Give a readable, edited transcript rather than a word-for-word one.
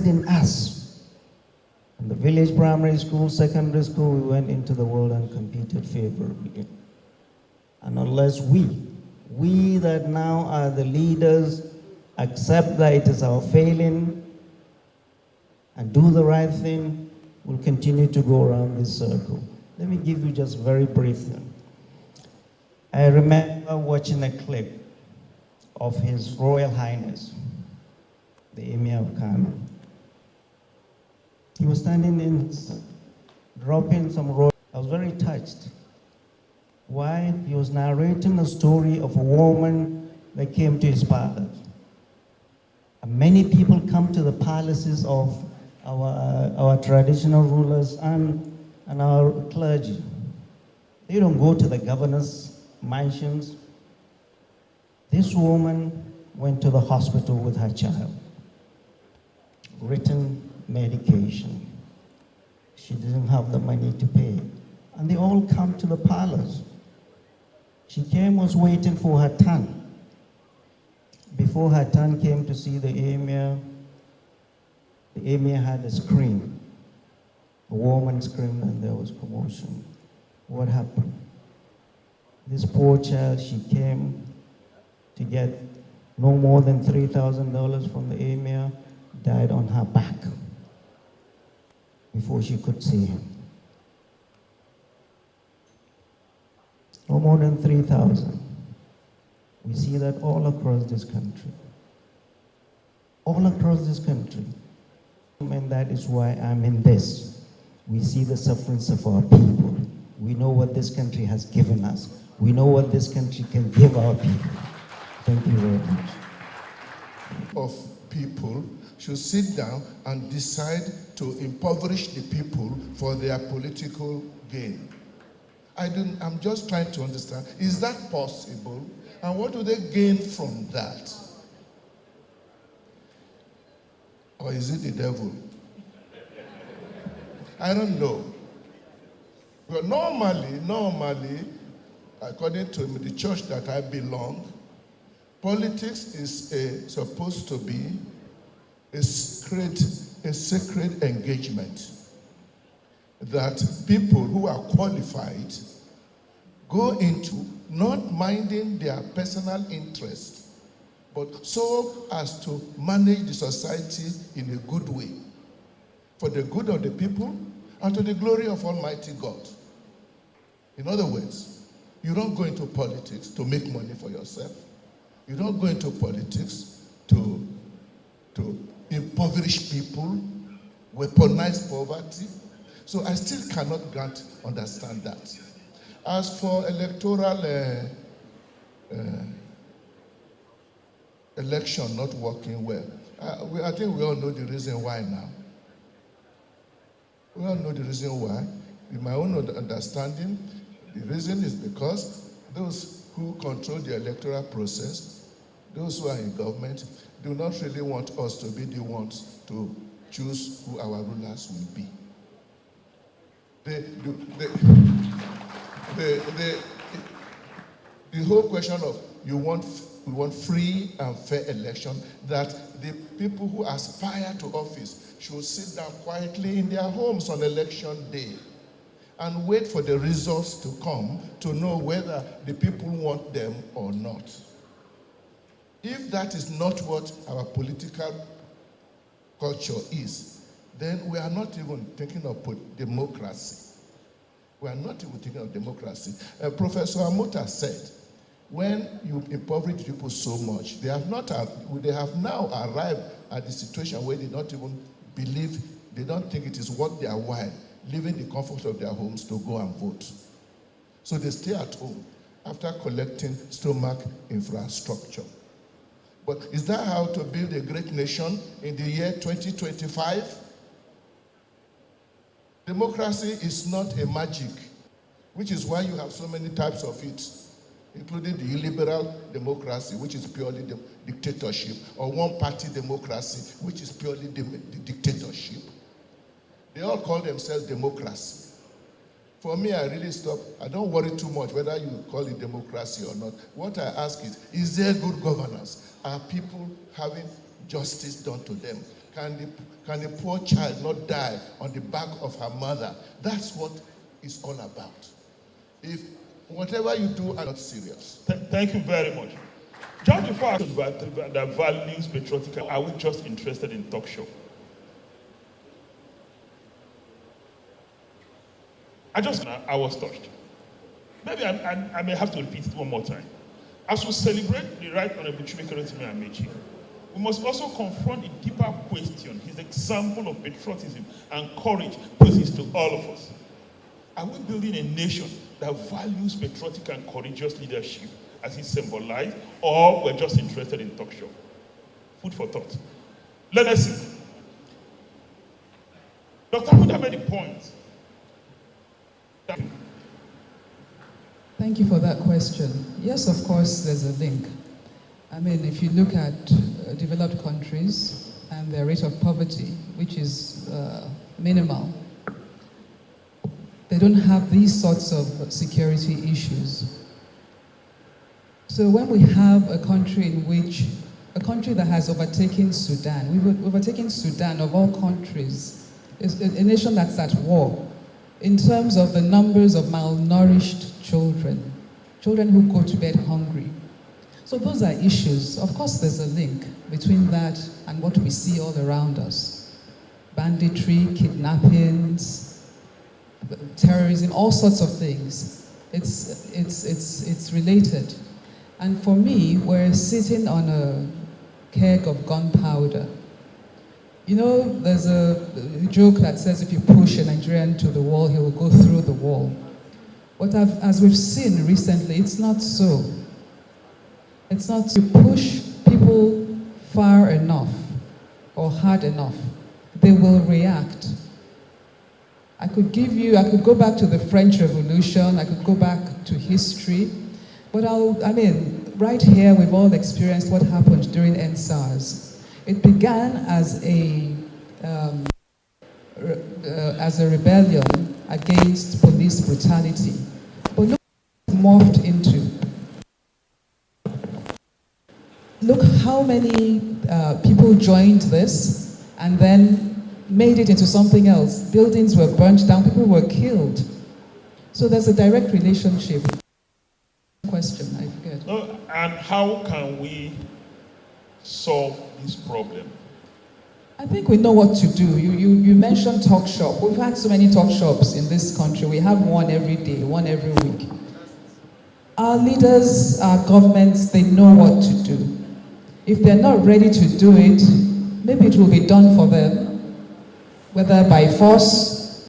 invested in us. In the village primary school, secondary school, we went into the world and competed favorably. And unless we that now are the leaders, accept that it is our failing and do the right thing, we'll continue to go around this circle. Let me give you just very brief thing. I remember watching a clip of His Royal Highness, the Emir of Kano. He was standing in, dropping some royal. I was very touched. Why? He was narrating the story of a woman that came to his palace. And many people come to the palaces of our traditional rulers and our clergy. They don't go to the governor's mansions. This woman went to the hospital with her child. Written medication. She didn't have the money to pay. And they all come to the palace. She was waiting for her turn. Before her turn came to see the emir had a scream. A woman screamed and there was commotion. What happened? This poor child, she came to get no more than $3,000 from the emir, died on her back before she could see him. No more than 3,000. We see that all across this country. All across this country. And that is why I'm in this. We see the sufferings of our people. We know what this country has given us. We know what this country can give our people. Thank you very much. Of people should sit down and decide to impoverish the people for their political gain. I'm just trying to understand, is that possible? And what do they gain from that? Or is it the devil? I don't know. But normally, according to the church that I belong, politics is supposed to be a sacred engagement that people who are qualified go into, not minding their personal interest, but so as to manage the society in a good way, for the good of the people and to the glory of Almighty God. In other words, you don't go into politics to make money for yourself. You don't go into politics to impoverish people, weaponize poverty. So I still cannot understand that. As for electoral election not working well, I think we all know the reason why now. We all know the reason why. In my own understanding, the reason is because those who control the electoral process, those who are in government, do not really want us to be the ones to choose who our rulers will be. The whole question of we want free and fair election, that the people who aspire to office should sit down quietly in their homes on election day and wait for the results to come to know whether the people want them or not. If that is not what our political culture is, then we are not even thinking of democracy. We are not even thinking of democracy. Professor Amuta said, when you impoverish people so much, they have now arrived at the situation where they don't even believe, they don't think it is worth their while leaving the comfort of their homes to go and vote. So they stay at home after collecting stomach infrastructure. But is that how to build a great nation in the year 2025? Democracy is not a magic, which is why you have so many types of it, including the illiberal democracy, which is purely dictatorship, or one-party democracy, which is purely dictatorship. They all call themselves democracy. For me, I don't worry too much whether you call it democracy or not. What I ask is there good governance? Are people having justice done to them? Can a poor child not die on the back of her mother? That's what it's all about. If whatever you do are not serious. Thank you very much. Just before I talk that values patriotic, are we just interested in talk show? I was touched. Maybe I may have to repeat it one more time. As we celebrate the right honorable Chimekerotimi Amechi, we must also confront a deeper question his example of patriotism and courage poses to all of us. Are we building a nation that values patriotic and courageous leadership as he symbolized, or we're just interested in talk show? Food for thought. Let us see. Dr. Amuda made a point. Thank you for that question. Yes, of course, there's a link. I mean, if you look at developed countries and their rate of poverty, which is minimal, they don't have these sorts of security issues. So when we have a country that has overtaken Sudan, we've overtaken Sudan of all countries, it's a nation that's at war in terms of the numbers of malnourished children who go to bed hungry. So those are issues. Of course, there's a link between that and what we see all around us. Banditry, kidnappings, terrorism, all sorts of things. It's related. And for me, we're sitting on a keg of gunpowder. You know, there's a joke that says if you push a Nigerian to the wall, he will go through the wall. But as we've seen recently, it's not so. It's not to push people far enough or hard enough. They will react. I could go back to the French Revolution, I could go back to history, but right here we've all experienced what happened during NSARS. It began as a rebellion against police brutality, but look what it morphed into. Look how many people joined this and then made it into something else. Buildings were burnt down, people were killed. So there's a direct relationship. Question, I forget. And how can we solve this problem? I think we know what to do. You mentioned talk shop. We've had so many talk shops in this country. We have one every day, one every week. Our leaders, our governments, they know what to do. If they're not ready to do it, maybe it will be done for them, whether by force